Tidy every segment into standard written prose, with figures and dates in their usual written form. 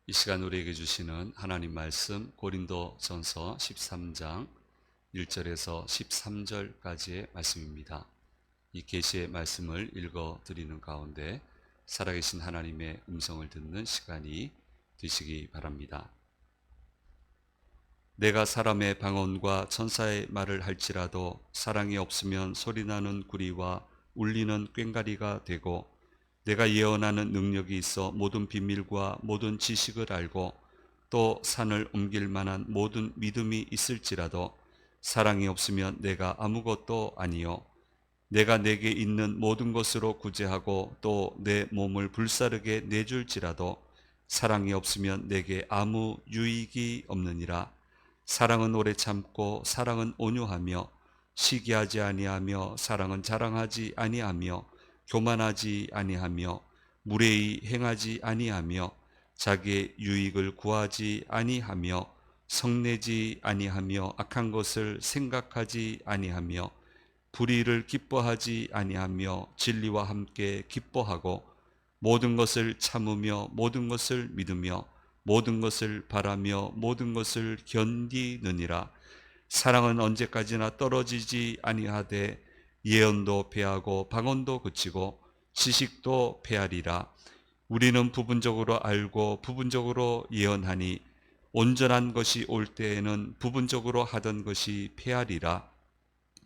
이 시간 우리에게 주시는 하나님 말씀 고린도전서 13장 1절에서 13절까지의 말씀입니다. 이 계시의 말씀을 읽어 드리는 가운데 살아계신 하나님의 음성을 듣는 시간이 되시기 바랍니다. 내가 사람의 방언과 천사의 말을 할지라도 사랑이 없으면 소리나는 구리와 울리는 꽹과리가 되고, 내가 예언하는 능력이 있어 모든 비밀과 모든 지식을 알고 또 산을 옮길 만한 모든 믿음이 있을지라도 사랑이 없으면 내가 아무것도 아니요, 내가 내게 있는 모든 것으로 구제하고 또 내 몸을 불사르게 내줄지라도 사랑이 없으면 내게 아무 유익이 없느니라. 사랑은 오래 참고 사랑은 온유하며 시기하지 아니하며 사랑은 자랑하지 아니하며 교만하지 아니하며 무례히 행하지 아니하며 자기의 유익을 구하지 아니하며 성내지 아니하며 악한 것을 생각하지 아니하며 불의를 기뻐하지 아니하며 진리와 함께 기뻐하고 모든 것을 참으며 모든 것을 믿으며 모든 것을 바라며 모든 것을 견디느니라. 사랑은 언제까지나 떨어지지 아니하되 예언도 패하고 방언도 그치고 지식도 패하리라. 우리는 부분적으로 알고 부분적으로 예언하니 온전한 것이 올 때에는 부분적으로 하던 것이 패하리라.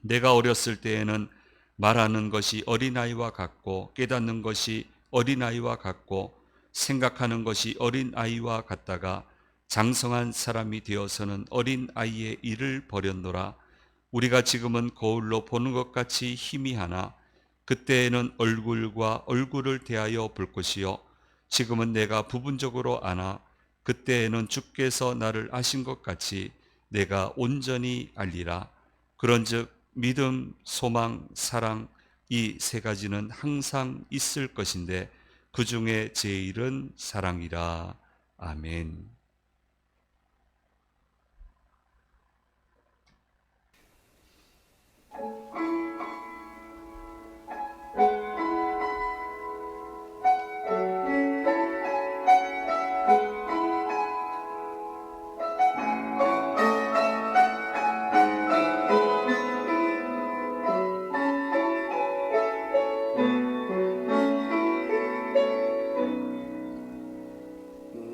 내가 어렸을 때에는 말하는 것이 어린아이와 같고 깨닫는 것이 어린아이와 같고 생각하는 것이 어린아이와 같다가 장성한 사람이 되어서는 어린아이의 일을 버렸노라. 우리가 지금은 거울로 보는 것 같이 희미하나 그때에는 얼굴과 얼굴을 대하여 볼 것이요, 지금은 내가 부분적으로 아나 그때에는 주께서 나를 아신 것 같이 내가 온전히 알리라. 그런즉 믿음, 소망, 사랑, 이 세 가지는 항상 있을 것인데 그 중에 제일은 사랑이라. 아멘.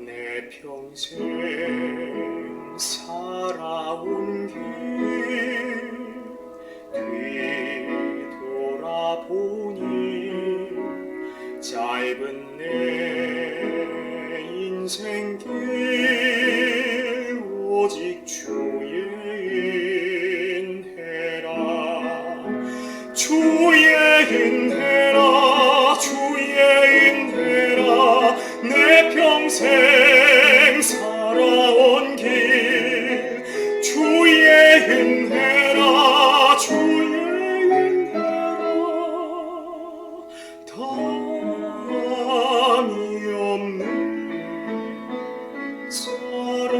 내 평생 살아온 길 뒤돌아보니 짧은 내 인생길 오직 주의 은혜라. 주의 은혜라, 주의 은혜라. 내 평생 살아온 길 주의 은혜라, 주의 은혜라. 담이 없는 사랑,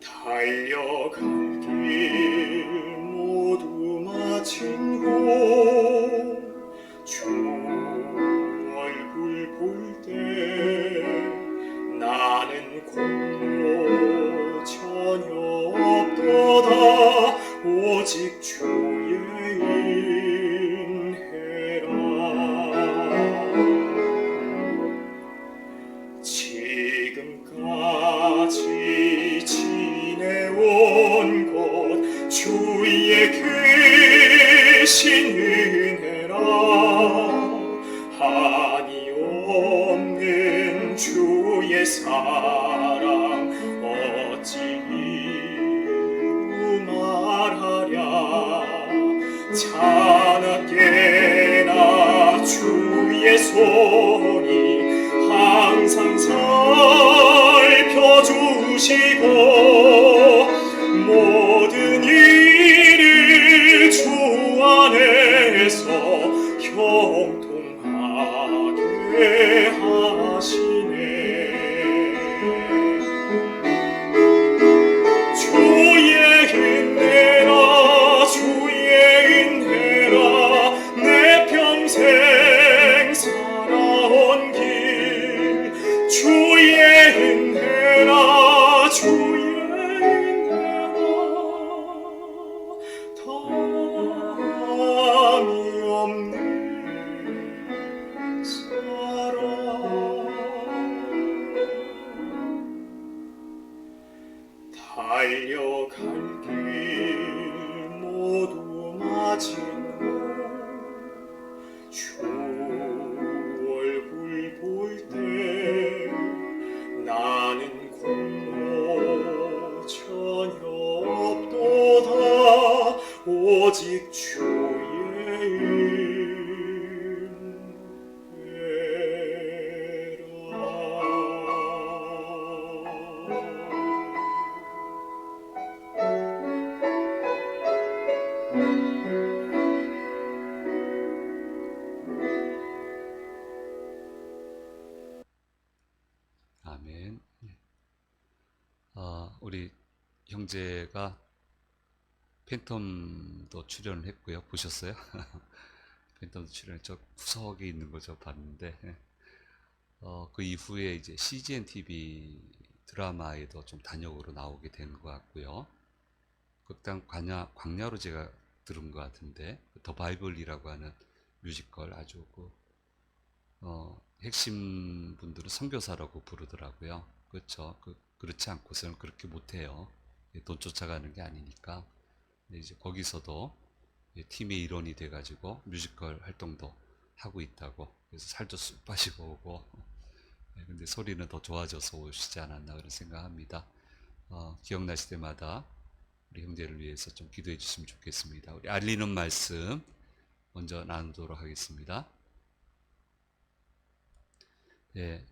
달려간 길 모두 마친 곳 주 얼굴 볼 때 나는 공로 전혀 없도다. 오직 주의 은혜라. 지금까지 지내온 것 주의 크신 은혜라. 한이 없는 주의 사랑 어찌 이루 말하랴. 자나깨나 주의 손이 항상 살펴주시고 모든 일을 주 안에서 형통하게 하시네. 아멘. 우리 형제가 팬텀도 출연을 했고요. 보셨어요? 팬텀도 출연, 저 구석에 있는 거 저 봤는데, 그 이후에 이제 CGN TV 드라마에도 좀 단역으로 나오게 된 것 같고요. 극단 광야로 제가 들은 것 같은데, 더 바이블이라고 하는 뮤지컬 아주 핵심 분들은 선교사라고 부르더라고요. 그렇죠. 그렇지 않고서는 그렇게 못해요. 돈 쫓아가는 게 아니니까. 근데 이제 거기서도 팀의 일원이 돼가지고 뮤지컬 활동도 하고 있다고. 그래서 살도 쑥 빠지고 오고. 근데 소리는 더 좋아져서 오시지 않았나 그런 생각합니다. 기억나실 때마다 우리 형제를 위해서 좀 기도해 주시면 좋겠습니다. 우리 알리는 말씀 먼저 나누도록 하겠습니다. 예,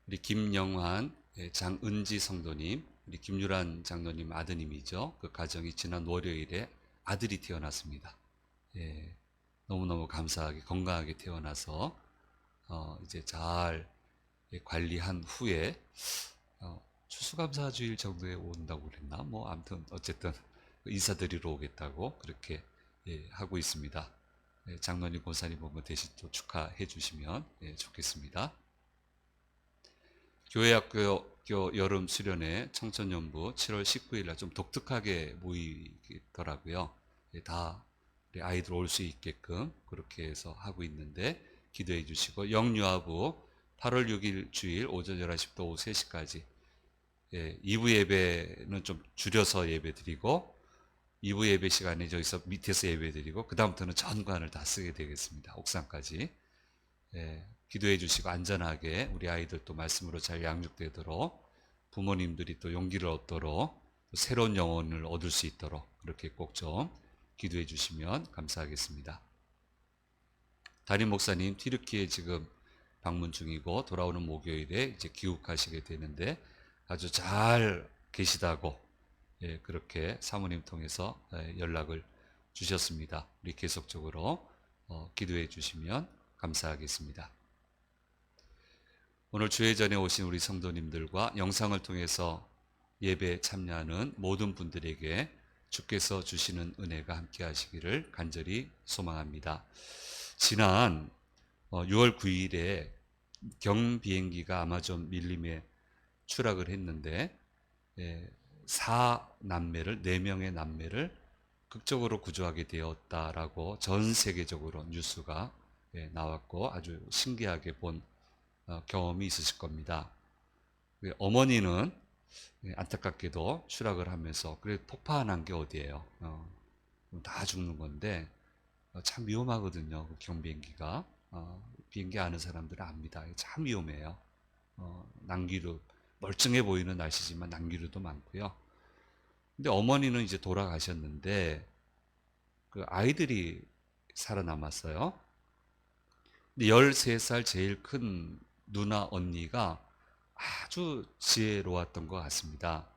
우리 김영환, 장은지 성도님, 우리 김유란 장로님 아드님이죠. 그 가정이 지난 월요일에 아들이 태어났습니다. 예, 너무너무 감사하게 건강하게 태어나서 이제 잘 관리한 후에 추수감사주일 정도에 온다고 그랬나? 뭐 아무튼 어쨌든 인사드리러 오겠다고 그렇게 하고 있습니다. 장로님, 권사님 보면 대신 또 축하해 주시면 좋겠습니다. 교회학교 여름 수련회 청천연부 7월 19일 날 좀 독특하게 모이더라고요. 다 우리 아이들 올 수 있게끔 그렇게 해서 하고 있는데 기도해 주시고, 영유아부 8월 6일 주일 오전 11시부터 오후 3시까지 2부 예배는 좀 줄여서 예배 드리고, 2부 예배 시간에 저기서 밑에서 예배 드리고, 그 다음부터는 전관을 다 쓰게 되겠습니다. 옥상까지. 기도해 주시고 안전하게 우리 아이들도 말씀으로 잘 양육되도록, 부모님들이 또 용기를 얻도록, 또 새로운 영혼을 얻을 수 있도록 그렇게 꼭 좀 기도해 주시면 감사하겠습니다. 담임 목사님 튀르키예 지금 방문 중이고 돌아오는 목요일에 이제 귀국하시게 되는데 아주 잘 계시다고 그렇게 사모님 통해서 연락을 주셨습니다. 우리 계속적으로 기도해 주시면 감사하겠습니다. 오늘 주회전에 오신 우리 성도님들과 영상을 통해서 예배에 참여하는 모든 분들에게 주께서 주시는 은혜가 함께 하시기를 간절히 소망합니다. 지난 6월 9일에 경비행기가 아마존 밀림에 추락을 했는데 4명의 남매를 극적으로 구조하게 되었다라고 전 세계적으로 뉴스가 나왔고 아주 신기하게 본 경험이 있으실 겁니다. 어머니는 안타깝게도 추락을 하면서, 그래 폭파한 게 어디예요? 다 죽는 건데 참 위험하거든요. 그 경비행기가. 비행기 아는 사람들은 압니다. 참 위험해요. 난기류, 멀쩡해 보이는 날씨지만 난기류도 많고요. 근데 어머니는 이제 돌아가셨는데 그 아이들이 살아남았어요. 근데 13살 제일 큰 누나 언니가 아주 지혜로웠던 것 같습니다.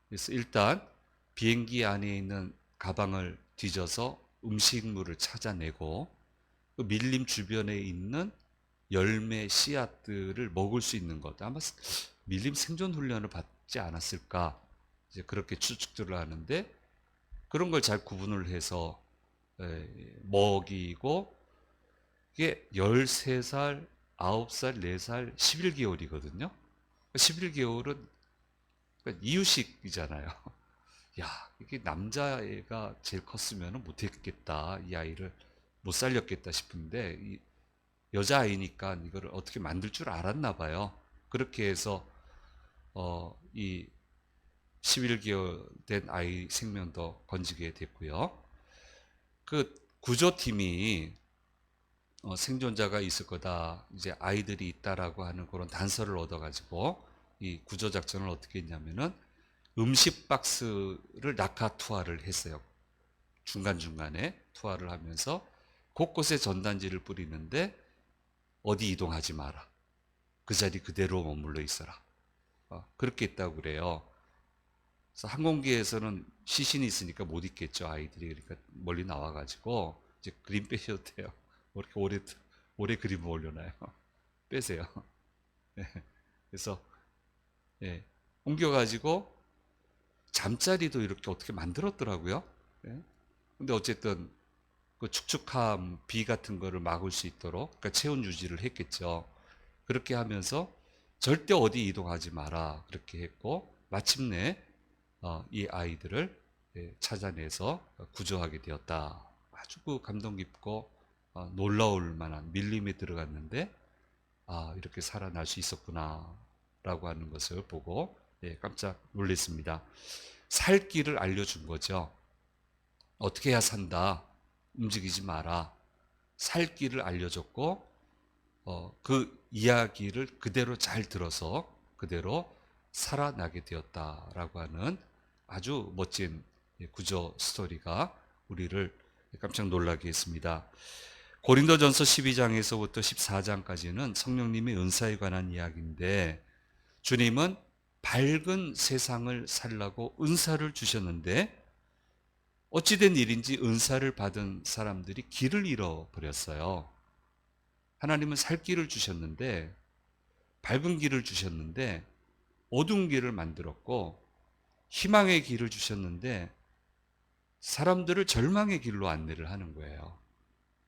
그래서 일단 비행기 안에 있는 가방을 뒤져서 음식물을 찾아내고 그 밀림 주변에 있는 열매 씨앗들을 먹을 수 있는 것, 아마 밀림 생존 훈련을 받지 않았을까, 이제 그렇게 추측들을 하는데, 그런 걸 잘 구분을 해서 먹이고, 이게 13살, 9살, 4살, 11개월이거든요. 11개월은 이유식이잖아요. 야, 이게 남자애가 제일 컸으면 못했겠다. 이 아이를 못 살렸겠다 싶은데, 여자아이니까 이거를 어떻게 만들 줄 알았나 봐요. 그렇게 해서, 이 11개월 된 아이 생명도 건지게 됐고요. 그 구조팀이 생존자가 있을 거다, 이제 아이들이 있다라고 하는 그런 단서를 얻어가지고 이 구조작전을 어떻게 했냐면은 음식 박스를 낙하 투하를 했어요. 중간중간에 투하를 하면서 곳곳에 전단지를 뿌리는데 어디 이동하지 마라. 그 자리 그대로 머물러 있어라. 그렇게 했다고 그래요. 그래서 항공기에서는 시신이 있으니까 못 있겠죠, 아이들이. 그러니까 멀리 나와가지고 이제 그림 빼셔도 돼요. 뭐 이렇게 오래 그림을 올려놔요. 빼세요. 네. 그래서 예, 옮겨가지고 잠자리도 이렇게 어떻게 만들었더라고요. 예. 근데 어쨌든 그 축축함, 비 같은 거를 막을 수 있도록 그러니까 체온 유지를 했겠죠. 그렇게 하면서 절대 어디 이동하지 마라 그렇게 했고 마침내 이 아이들을 찾아내서 구조하게 되었다. 아주 그 감동 깊고 놀라울 만한 밀림에 들어갔는데 이렇게 살아날 수 있었구나라고 하는 것을 보고 깜짝 놀랐습니다. 살 길을 알려준 거죠. 어떻게 해야 산다. 움직이지 마라. 살 길을 알려줬고 그 이야기를 그대로 잘 들어서 그대로 살아나게 되었다라고 하는 아주 멋진 구조 스토리가 우리를 깜짝 놀라게 했습니다. 고린도전서 12장에서부터 14장까지는 성령님의 은사에 관한 이야기인데 주님은 밝은 세상을 살라고 은사를 주셨는데 어찌된 일인지 은사를 받은 사람들이 길을 잃어버렸어요. 하나님은 살 길을 주셨는데 밝은 길을 주셨는데 어두운 길을 만들었고 희망의 길을 주셨는데 사람들을 절망의 길로 안내를 하는 거예요.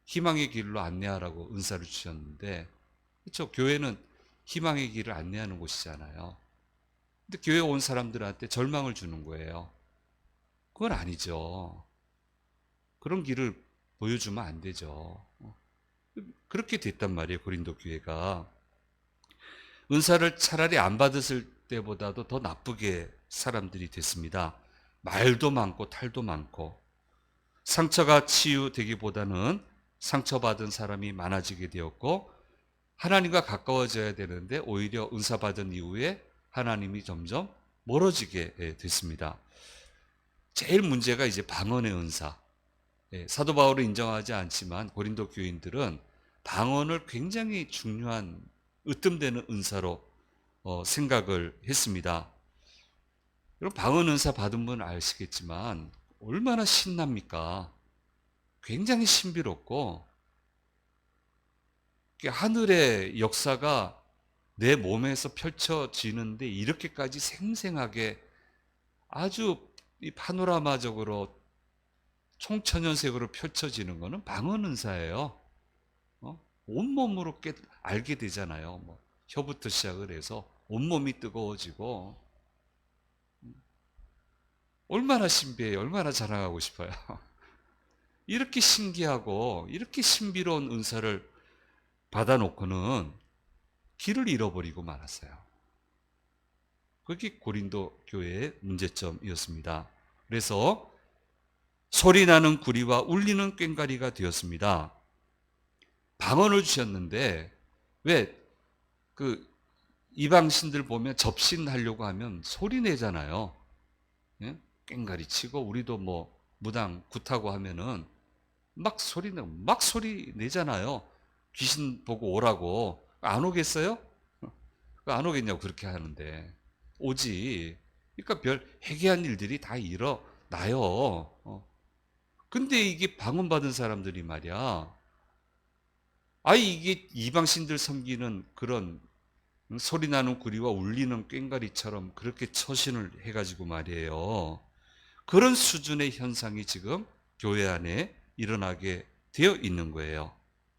희망의 길로 안내하라고 은사를 주셨는데 그렇죠? 교회는 희망의 길을 안내하는 곳이잖아요. 근데 교회 온 사람들한테 절망을 주는 거예요. 그건 아니죠. 그런 길을 보여주면 안 되죠. 그렇게 됐단 말이에요. 고린도 교회가. 은사를 차라리 안 받았을 때보다도 더 나쁘게 사람들이 됐습니다. 말도 많고 탈도 많고 상처가 치유되기보다는 상처받은 사람이 많아지게 되었고 하나님과 가까워져야 되는데 오히려 은사 받은 이후에 하나님이 점점 멀어지게 됐습니다. 제일 문제가 이제 방언의 은사. 사도 바울은 인정하지 않지만 고린도 교인들은 방언을 굉장히 중요한 으뜸되는 은사로 생각을 했습니다. 여러분 방언 은사 받은 분 아시겠지만 얼마나 신납니까? 굉장히 신비롭고 하늘의 역사가 내 몸에서 펼쳐지는데 이렇게까지 생생하게 아주 이 파노라마적으로 총천연색으로 펼쳐지는 것은 방언 은사예요. 온몸으로 알게 되잖아요. 뭐 혀부터 시작을 해서 온몸이 뜨거워지고 얼마나 신비해요. 얼마나 자랑하고 싶어요. 이렇게 신기하고 이렇게 신비로운 은사를 받아놓고는 길을 잃어버리고 말았어요. 그게 고린도 교회의 문제점이었습니다. 그래서 소리나는 구리와 울리는 꽹과리가 되었습니다. 방언을 주셨는데 왜 그 이방신들 보면 접신하려고 하면 소리 내잖아요. 예? 꽹과리 치고 우리도 뭐 무당 굿하고 하면은 막 소리 내잖아요. 귀신 보고 오라고 안 오겠어요? 안 오겠냐고 그렇게 하는데 오지. 그러니까 별 해괴한 일들이 다 일어나요. 근데 이게 방언 받은 사람들이 말이야. 이게 이방신들 섬기는 그런 소리 나는 구리와 울리는 꽹과리처럼 그렇게 처신을 해가지고 말이에요. 그런 수준의 현상이 지금 교회 안에 일어나게 되어 있는 거예요.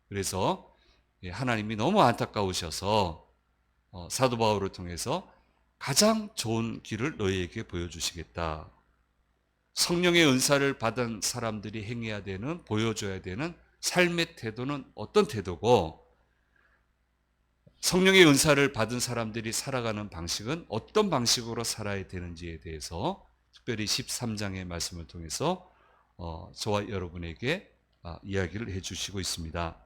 그래서 하나님이 너무 안타까우셔서 사도 바울을 통해서 가장 좋은 길을 너희에게 보여주시겠다. 성령의 은사를 받은 사람들이 행해야 되는, 보여줘야 되는 삶의 태도는 어떤 태도고 성령의 은사를 받은 사람들이 살아가는 방식은 어떤 방식으로 살아야 되는지에 대해서 특별히 13장의 말씀을 통해서 저와 여러분에게 이야기를 해주시고 있습니다.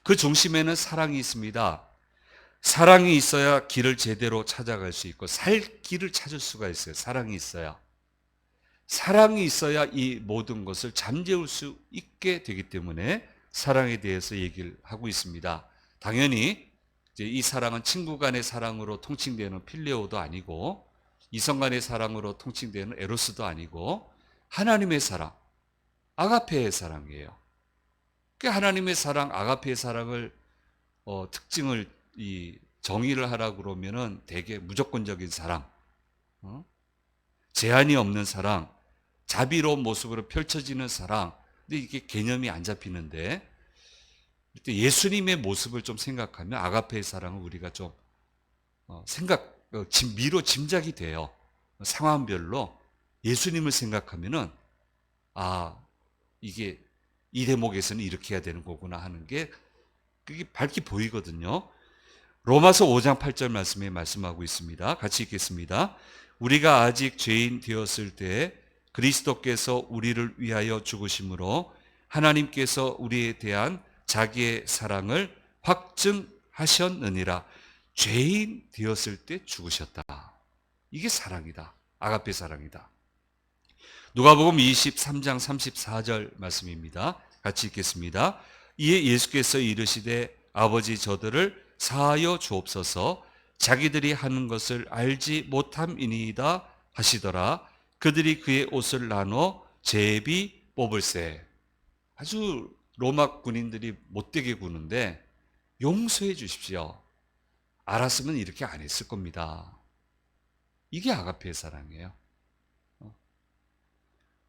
그 중심에는 사랑이 있습니다. 사랑이 있어야 길을 제대로 찾아갈 수 있고 살 길을 찾을 수가 있어요. 사랑이 있어야. 사랑이 있어야 이 모든 것을 잠재울 수 있게 되기 때문에 사랑에 대해서 얘기를 하고 있습니다. 당연히 이제 이 사랑은 친구 간의 사랑으로 통칭되는 필레오도 아니고 이성 간의 사랑으로 통칭되는 에로스도 아니고 하나님의 사랑, 아가페의 사랑이에요. 그 하나님의 사랑, 아가페의 사랑을 특징을 정의를 하라 그러면은 되게 무조건적인 사랑, 제한이 없는 사랑, 자비로운 모습으로 펼쳐지는 사랑. 근데 이게 개념이 안 잡히는데, 예수님의 모습을 좀 생각하면 아가페의 사랑을 우리가 좀 미로 짐작이 돼요. 상황별로 예수님을 생각하면은 이게 이 대목에서는 이렇게 해야 되는 거구나 하는 게 그게 밝게 보이거든요. 로마서 5장 8절 말씀에 말씀하고 있습니다. 같이 읽겠습니다. 우리가 아직 죄인 되었을 때 그리스도께서 우리를 위하여 죽으심으로 하나님께서 우리에 대한 자기의 사랑을 확증하셨느니라. 죄인 되었을 때 죽으셨다. 이게 사랑이다. 아가페 사랑이다. 누가복음 23장 34절 말씀입니다. 같이 읽겠습니다. 이에 예수께서 이르시되 아버지 저들을 사하여 주옵소서 자기들이 하는 것을 알지 못함이니이다 하시더라. 그들이 그의 옷을 나눠 제비 뽑을세. 아주 로마 군인들이 못되게 구는데 용서해 주십시오. 알았으면 이렇게 안 했을 겁니다. 이게 아가페의 사랑이에요.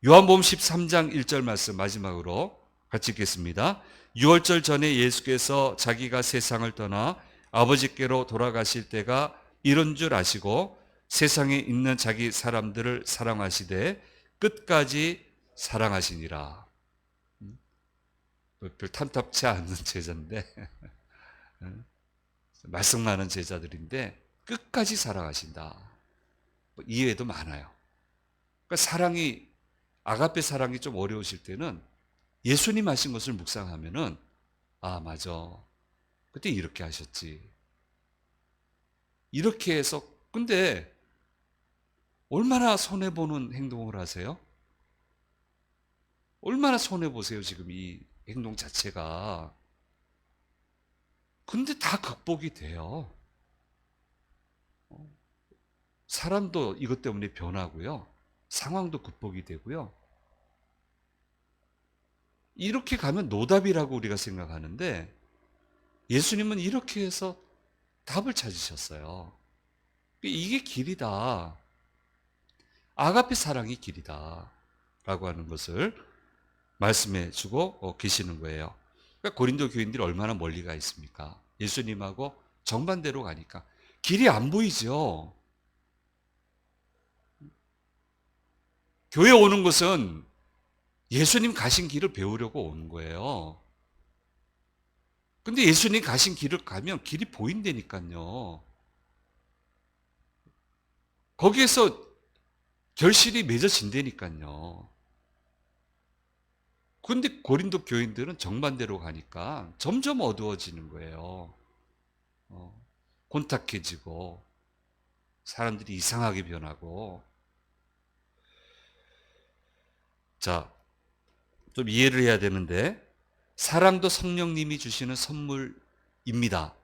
요한복음 13장 1절 말씀 마지막으로 같이 읽겠습니다. 유월절 전에 예수께서 자기가 세상을 떠나 아버지께로 돌아가실 때가 이런 줄 아시고 세상에 있는 자기 사람들을 사랑하시되 끝까지 사랑하시니라. 별 탐탁치 않은 제자인데 말씀 많은 제자들인데 끝까지 사랑하신다. 이외에도 많아요. 그러니까 사랑이 아가페 사랑이 좀 어려우실 때는 예수님 하신 것을 묵상하면은 맞아. 그때 이렇게 하셨지. 이렇게 해서 근데 얼마나 손해보는 행동을 하세요? 얼마나 손해보세요 지금 이 행동 자체가. 근데 다 극복이 돼요. 사람도 이것 때문에 변하고요. 상황도 극복이 되고요. 이렇게 가면 노답이라고 우리가 생각하는데 예수님은 이렇게 해서 답을 찾으셨어요. 이게 길이다. 아가페 사랑이 길이다. 라고 하는 것을 말씀해 주고 계시는 거예요. 그러니까 고린도 교인들이 얼마나 멀리 가 있습니까? 예수님하고 정반대로 가니까 길이 안 보이죠. 교회 오는 것은 예수님 가신 길을 배우려고 오는 거예요. 근데 예수님 가신 길을 가면 길이 보인다니까요. 거기에서 결실이 맺어진다니까요. 근데 고린도 교인들은 정반대로 가니까 점점 어두워지는 거예요. 곤탁해지고 사람들이 이상하게 변하고. 자, 좀 이해를 해야 되는데 사랑도 성령님이 주시는 선물입니다.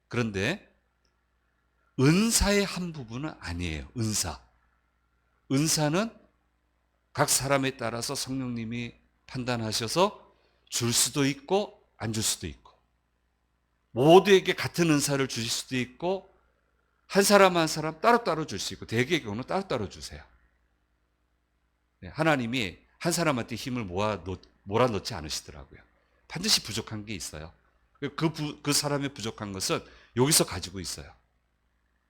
그런데 은사의 한 부분은 아니에요. 은사는 각 사람에 따라서 성령님이 판단하셔서 줄 수도 있고 안 줄 수도 있고 모두에게 같은 은사를 주실 수도 있고 한 사람 한 사람 따로따로 줄 수 있고 대개의 경우는 따로따로 주세요. 하나님이 한 사람한테 힘을 몰아넣지 않으시더라고요. 반드시 부족한 게 있어요. 그 사람의 부족한 것은 여기서 가지고 있어요.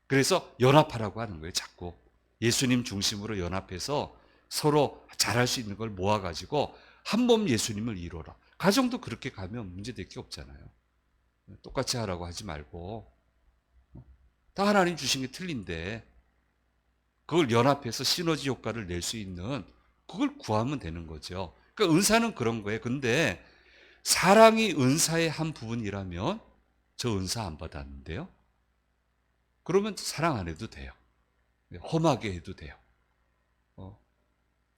그래서 연합하라고 하는 거예요. 자꾸 예수님 중심으로 연합해서 서로 잘할 수 있는 걸 모아가지고 한 몸 예수님을 이루어라. 가정도 그렇게 가면 문제될 게 없잖아요. 똑같이 하라고 하지 말고 다 하나님 주신 게 틀린데 그걸 연합해서 시너지 효과를 낼 수 있는 그걸 구하면 되는 거죠. 그러니까 은사는 그런 거예요. 근데 사랑이 은사의 한 부분이라면 저 은사 안 받았는데요. 그러면 사랑 안 해도 돼요. 험하게 해도 돼요.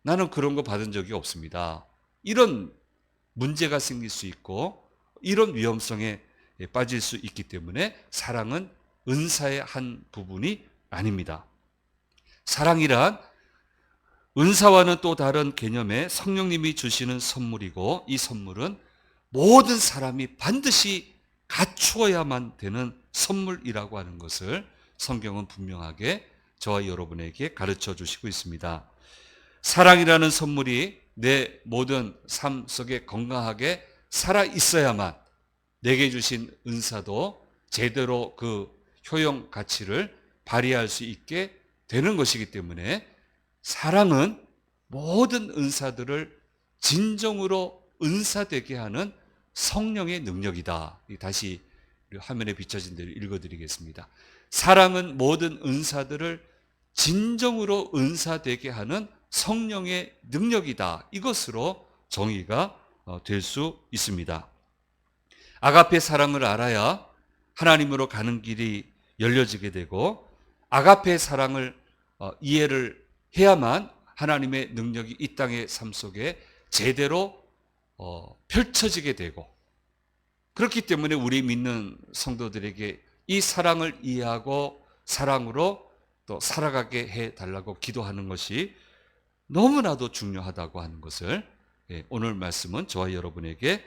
나는 그런 거 받은 적이 없습니다. 이런 문제가 생길 수 있고 이런 위험성에 빠질 수 있기 때문에 사랑은 은사의 한 부분이 아닙니다. 사랑이란 은사와는 또 다른 개념의 성령님이 주시는 선물이고 이 선물은 모든 사람이 반드시 갖추어야만 되는 선물이라고 하는 것을 성경은 분명하게 저와 여러분에게 가르쳐 주시고 있습니다. 사랑이라는 선물이 내 모든 삶 속에 건강하게 살아 있어야만 내게 주신 은사도 제대로 그 효용 가치를 발휘할 수 있게 되는 것이기 때문에 사랑은 모든 은사들을 진정으로 은사되게 하는 성령의 능력이다. 다시 화면에 비춰진 대로 읽어드리겠습니다. 사랑은 모든 은사들을 진정으로 은사되게 하는 성령의 능력이다. 이것으로 정의가 될 수 있습니다. 아가페 사랑을 알아야 하나님으로 가는 길이 열려지게 되고, 아가페 사랑을 이해를 해야만 하나님의 능력이 이 땅의 삶 속에 제대로 펼쳐지게 되고, 그렇기 때문에 우리 믿는 성도들에게 이 사랑을 이해하고 사랑으로 또 살아가게 해달라고 기도하는 것이 너무나도 중요하다고 하는 것을 오늘 말씀은 저와 여러분에게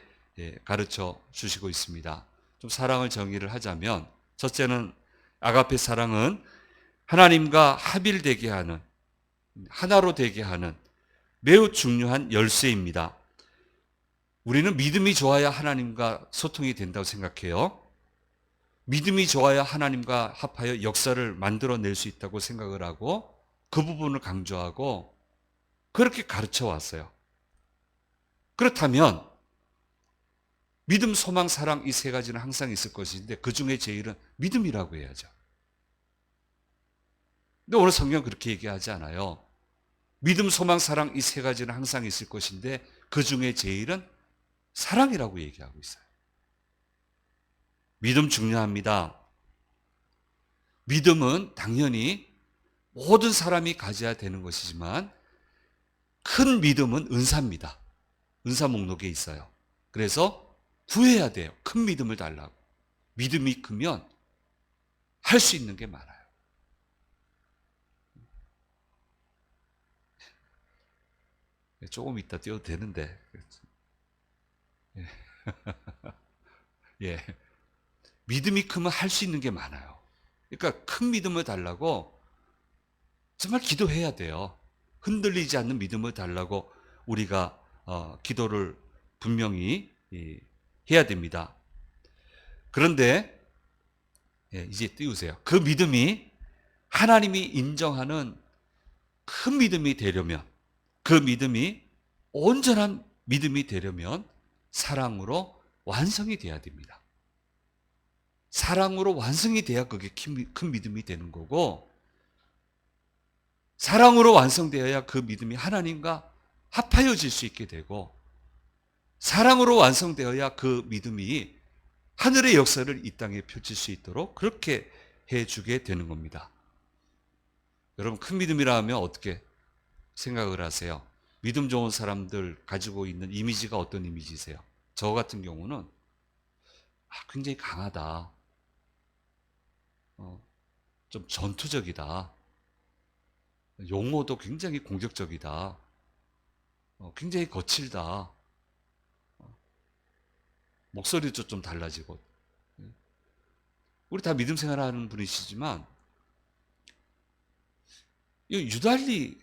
가르쳐 주시고 있습니다. 좀 사랑을 정의를 하자면, 첫째는 아가페 사랑은 하나님과 합일되게 하는, 하나로 되게 하는 매우 중요한 열쇠입니다. 우리는 믿음이 좋아야 하나님과 소통이 된다고 생각해요. 믿음이 좋아야 하나님과 합하여 역사를 만들어낼 수 있다고 생각을 하고, 그 부분을 강조하고 그렇게 가르쳐 왔어요. 그렇다면 믿음, 소망, 사랑 이 세 가지는 항상 있을 것인데 그 중에 제일은 믿음이라고 해야죠. 근데 오늘 성경은 그렇게 얘기하지 않아요. 믿음, 소망, 사랑 이 세 가지는 항상 있을 것인데 그 중에 제일은 사랑이라고 얘기하고 있어요. 믿음 중요합니다. 믿음은 당연히 모든 사람이 가져야 되는 것이지만 큰 믿음은 은사입니다. 은사 목록에 있어요. 그래서 구해야 돼요. 큰 믿음을 달라고. 믿음이 크면 할 수 있는 게 많아요. 조금 이따 뛰어도 되는데. 예. 믿음이 크면 할 수 있는 게 많아요. 그러니까 큰 믿음을 달라고 정말 기도해야 돼요. 흔들리지 않는 믿음을 달라고 우리가 기도를 분명히 해야 됩니다. 그런데 이제 띄우세요. 그 믿음이 하나님이 인정하는 큰 믿음이 되려면, 그 믿음이 온전한 믿음이 되려면 사랑으로 완성이 돼야 됩니다. 사랑으로 완성이 돼야 그게 큰 믿음이 되는 거고, 사랑으로 완성되어야 그 믿음이 하나님과 합하여질 수 있게 되고, 사랑으로 완성되어야 그 믿음이 하늘의 역사를 이 땅에 펼칠 수 있도록 그렇게 해주게 되는 겁니다. 여러분, 큰 믿음이라 하면 어떻게 생각을 하세요? 믿음 좋은 사람들 가지고 있는 이미지가 어떤 이미지세요? 저 같은 경우는 굉장히 강하다, 좀 전투적이다, 용어도 굉장히 공격적이다, 굉장히 거칠다, 목소리도 좀 달라지고. 우리 다 믿음 생활하는 분이시지만 유달리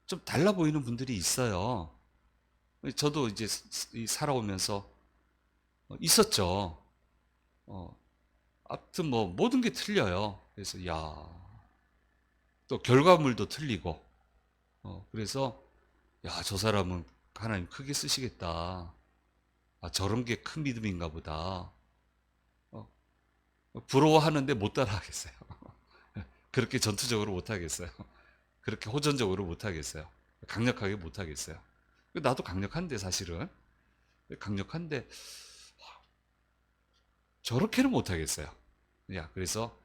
좀 달라 보이는 분들이 있어요. 저도 이제 살아오면서 있었죠. 아무튼 뭐 모든 게 틀려요. 그래서 또 결과물도 틀리고. 그래서 저 사람은 하나님 크게 쓰시겠다. 저런 게 큰 믿음인가 보다. 부러워하는데 못 따라하겠어요. 그렇게 전투적으로 못 하겠어요. 그렇게 호전적으로 못 하겠어요. 강력하게 못 하겠어요. 나도 강력한데, 사실은. 강력한데 저렇게는 못 하겠어요. 그래서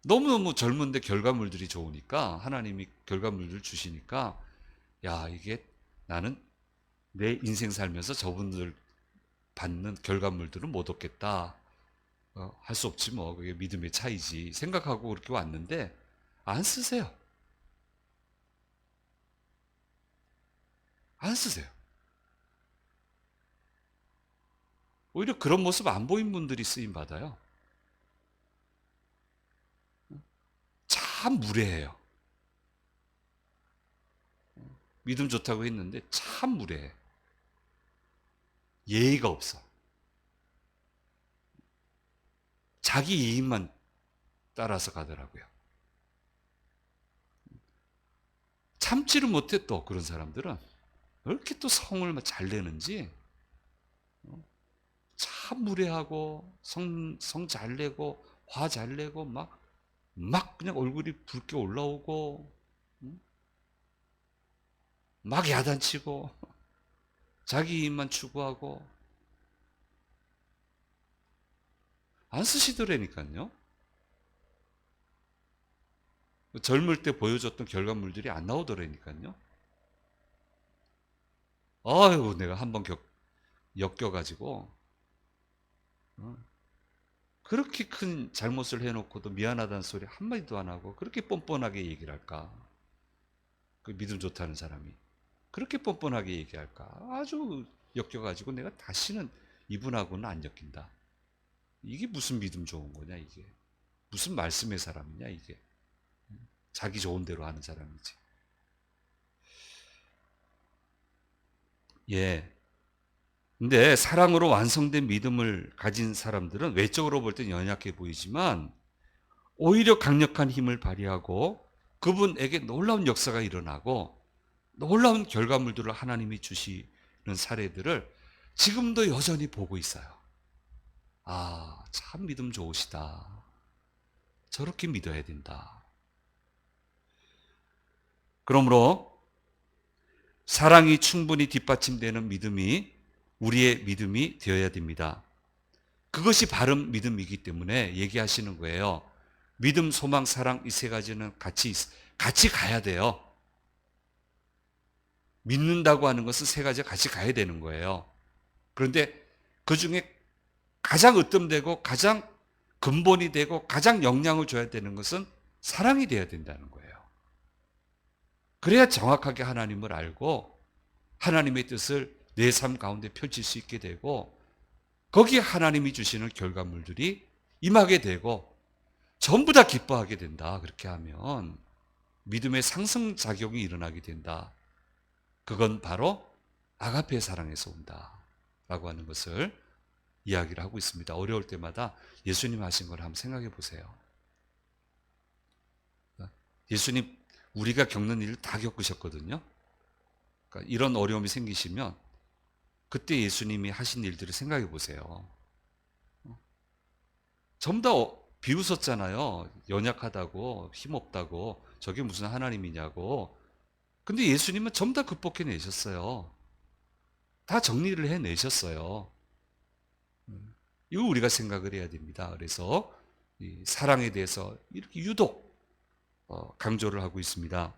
너무너무 젊은데 결과물들이 좋으니까, 하나님이 결과물들을 주시니까, 이게 나는 내 인생 살면서 저분들 받는 결과물들은 못 얻겠다. 할 수 없지 뭐, 그게 믿음의 차이지 생각하고 그렇게 왔는데 안 쓰세요. 안 쓰세요. 오히려 그런 모습 안 보인 분들이 쓰임 받아요. 참 무례해요. 믿음 좋다고 했는데 참 무례해. 예의가 없어. 자기 이익만 따라서 가더라고요. 참지를 못해 또 그런 사람들은. 왜 이렇게 또 성을 잘 내는지. 참 무례하고 성 잘 내고 화 잘 내고 막 그냥 얼굴이 붉게 올라오고 막 야단치고 자기 이익만 추구하고 안 쓰시더라니까요. 젊을 때 보여줬던 결과물들이 안 나오더라니까요. 아유, 내가 한번 엮여가지고 그렇게 큰 잘못을 해놓고도 미안하다는 소리 한마디도 안 하고 그렇게 뻔뻔하게 얘기를 할까? 그 믿음 좋다는 사람이 그렇게 뻔뻔하게 얘기할까? 아주 엮여가지고 내가 다시는 이분하고는 안 엮인다. 이게 무슨 믿음 좋은 거냐 이게. 무슨 말씀의 사람이냐 이게. 자기 좋은 대로 하는 사람이지. 예. 근데 사랑으로 완성된 믿음을 가진 사람들은 외적으로 볼 땐 연약해 보이지만 오히려 강력한 힘을 발휘하고 그분에게 놀라운 역사가 일어나고 놀라운 결과물들을 하나님이 주시는 사례들을 지금도 여전히 보고 있어요. 아, 참 믿음 좋으시다. 저렇게 믿어야 된다. 그러므로 사랑이 충분히 뒷받침되는 믿음이 우리의 믿음이 되어야 됩니다. 그것이 바른 믿음이기 때문에 얘기하시는 거예요. 믿음, 소망, 사랑 이 세 가지는 같이 가야 돼요. 믿는다고 하는 것은 세 가지가 같이 가야 되는 거예요. 그런데 그 중에 가장 으뜸되고 가장 근본이 되고 가장 영향을 줘야 되는 것은 사랑이 돼야 된다는 거예요. 그래야 정확하게 하나님을 알고 하나님의 뜻을 내 삶 가운데 펼칠 수 있게 되고 거기에 하나님이 주시는 결과물들이 임하게 되고 전부 다 기뻐하게 된다. 그렇게 하면 믿음의 상승작용이 일어나게 된다. 그건 바로 아가페 사랑에서 온다. 라고 하는 것을 이야기를 하고 있습니다. 어려울 때마다 예수님 하신 걸 한번 생각해 보세요. 예수님 우리가 겪는 일을 다 겪으셨거든요. 그러니까 이런 어려움이 생기시면 그때 예수님이 하신 일들을 생각해 보세요. 전부 다 비웃었잖아요. 연약하다고 힘없다고 저게 무슨 하나님이냐고. 근데 예수님은 전부 다 극복해내셨어요. 다 정리를 해내셨어요. 이거 우리가 생각을 해야 됩니다. 그래서 이 사랑에 대해서 이렇게 유독 강조를 하고 있습니다.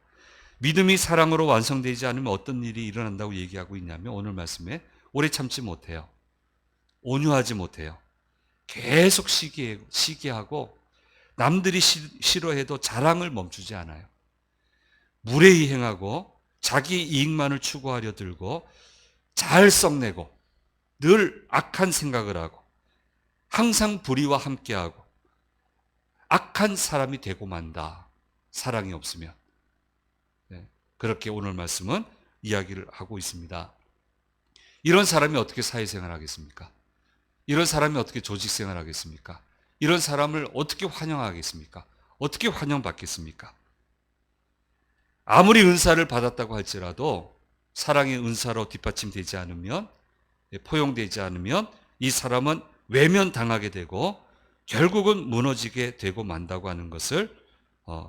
믿음이 사랑으로 완성되지 않으면 어떤 일이 일어난다고 얘기하고 있냐면 오늘 말씀에 오래 참지 못해요. 온유하지 못해요. 계속 시기하고 남들이 싫어해도 자랑을 멈추지 않아요. 무례히 행하고 자기 이익만을 추구하려 들고 잘 썩내고 늘 악한 생각을 하고 항상 불의와 함께하고 악한 사람이 되고 만다. 사랑이 없으면. 네, 그렇게 오늘 말씀은 이야기를 하고 있습니다. 이런 사람이 어떻게 사회생활 하겠습니까? 이런 사람이 어떻게 조직생활 하겠습니까? 이런 사람을 어떻게 환영하겠습니까? 어떻게 환영받겠습니까? 아무리 은사를 받았다고 할지라도 사랑의 은사로 뒷받침되지 않으면, 포용되지 않으면 이 사람은 외면당하게 되고 결국은 무너지게 되고 만다고 하는 것을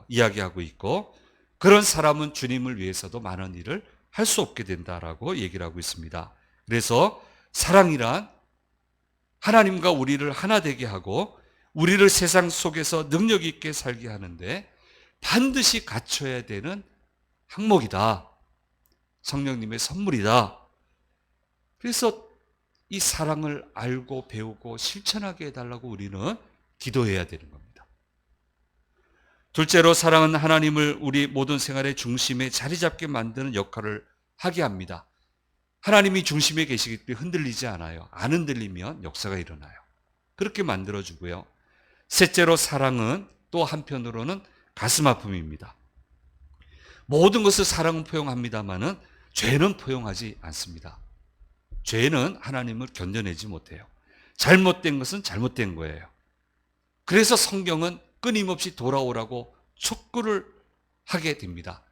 이야기하고 있고, 그런 사람은 주님을 위해서도 많은 일을 할 수 없게 된다라고 얘기를 하고 있습니다. 그래서 사랑이란 하나님과 우리를 하나 되게 하고 우리를 세상 속에서 능력 있게 살게 하는데 반드시 갖춰야 되는 항목이다. 성령님의 선물이다. 그래서 이 사랑을 알고 배우고 실천하게 해달라고 우리는 기도해야 되는 겁니다. 둘째로 사랑은 하나님을 우리 모든 생활의 중심에 자리 잡게 만드는 역할을 하게 합니다. 하나님이 중심에 계시기 때문에 흔들리지 않아요. 안 흔들리면 역사가 일어나요. 그렇게 만들어주고요. 셋째로 사랑은 또 한편으로는 가슴 아픔입니다. 모든 것을 사랑은 포용합니다마는 죄는 포용하지 않습니다. 죄는 하나님을 견뎌내지 못해요. 잘못된 것은 잘못된 거예요. 그래서 성경은 끊임없이 돌아오라고 촉구를 하게 됩니다.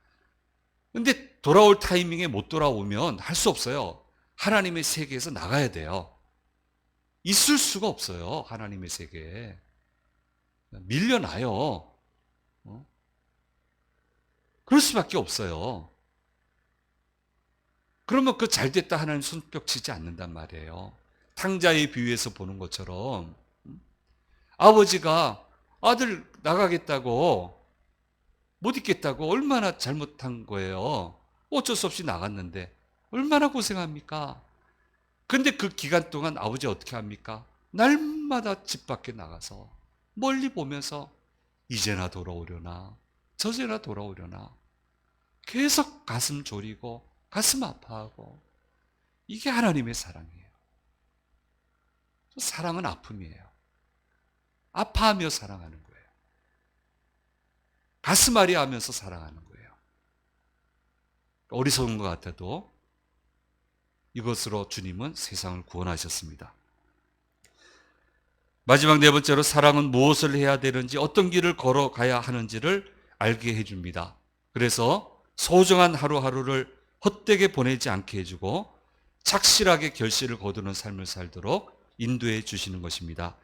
근데 돌아올 타이밍에 못 돌아오면 할 수 없어요. 하나님의 세계에서 나가야 돼요. 있을 수가 없어요. 하나님의 세계에. 밀려나요. 그럴 수밖에 없어요. 그러면 그 잘됐다 하나님 손뼉 치지 않는단 말이에요. 탕자의 비유에서 보는 것처럼 아버지가 아들 나가겠다고 못 있겠다고 얼마나 잘못한 거예요. 어쩔 수 없이 나갔는데 얼마나 고생합니까? 근데 그 기간 동안 아버지 어떻게 합니까? 날마다 집 밖에 나가서 멀리 보면서 이제나 돌아오려나 저제나 돌아오려나 계속 가슴 졸이고 가슴 아파하고 이게 하나님의 사랑이에요. 사랑은 아픔이에요. 아파하며 사랑하는 거예요. 가슴 아리하면서 사랑하는 거예요. 어리석은 것 같아도 이것으로 주님은 세상을 구원하셨습니다. 마지막 네 번째로 사랑은 무엇을 해야 되는지 어떤 길을 걸어가야 하는지를 알게 해줍니다. 그래서 소중한 하루하루를 헛되게 보내지 않게 해주고 착실하게 결실을 거두는 삶을 살도록 인도해 주시는 것입니다.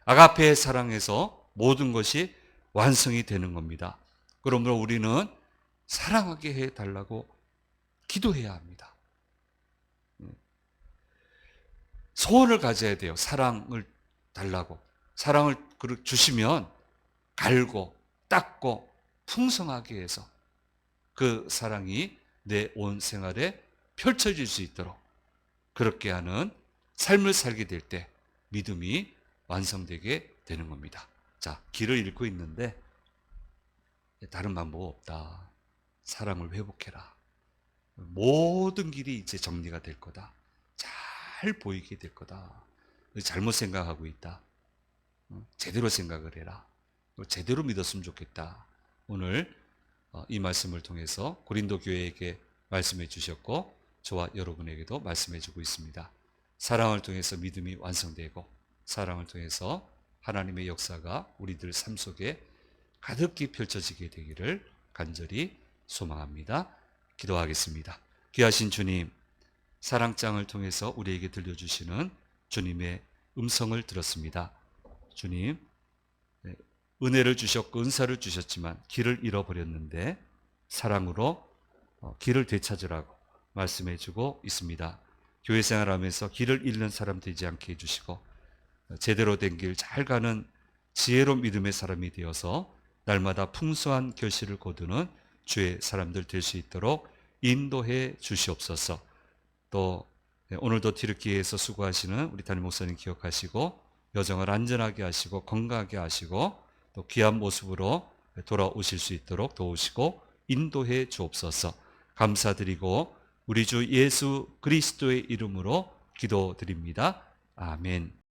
아가페의 사랑에서 모든 것이 완성이 되는 겁니다. 그러므로 우리는 사랑하게 해달라고 기도해야 합니다. 소원을 가져야 돼요. 사랑을 달라고. 사랑을 주시면 갈고 닦고 풍성하게 해서 그 사랑이 내 온 생활에 펼쳐질 수 있도록 그렇게 하는 삶을 살게 될 때 믿음이 완성되게 되는 겁니다. 자, 길을 잃고 있는데 다른 방법 없다. 사랑을 회복해라. 모든 길이 이제 정리가 될 거다. 잘 보이게 될 거다. 잘못 생각하고 있다. 제대로 생각을 해라. 제대로 믿었으면 좋겠다. 오늘 이 말씀을 통해서 고린도 교회에게 말씀해 주셨고 저와 여러분에게도 말씀해 주고 있습니다. 사랑을 통해서 믿음이 완성되고 사랑을 통해서 하나님의 역사가 우리들 삶 속에 가득히 펼쳐지게 되기를 간절히 소망합니다. 기도하겠습니다. 귀하신 주님, 사랑장을 통해서 우리에게 들려주시는 주님의 음성을 들었습니다. 주님, 은혜를 주셨고 은사를 주셨지만 길을 잃어버렸는데 사랑으로 길을 되찾으라고 말씀해 주고 있습니다. 교회 생활하면서 길을 잃는 사람 되지 않게 해주시고 제대로 된 길 잘 가는 지혜로운 믿음의 사람이 되어서 날마다 풍성한 결실을 거두는 주의 사람들 될 수 있도록 인도해 주시옵소서. 또 오늘도 튀르키예에서 수고하시는 우리 담임 목사님 기억하시고 여정을 안전하게 하시고 건강하게 하시고 또 귀한 모습으로 돌아오실 수 있도록 도우시고 인도해 주옵소서. 감사드리고 우리 주 예수 그리스도의 이름으로 기도드립니다. 아멘.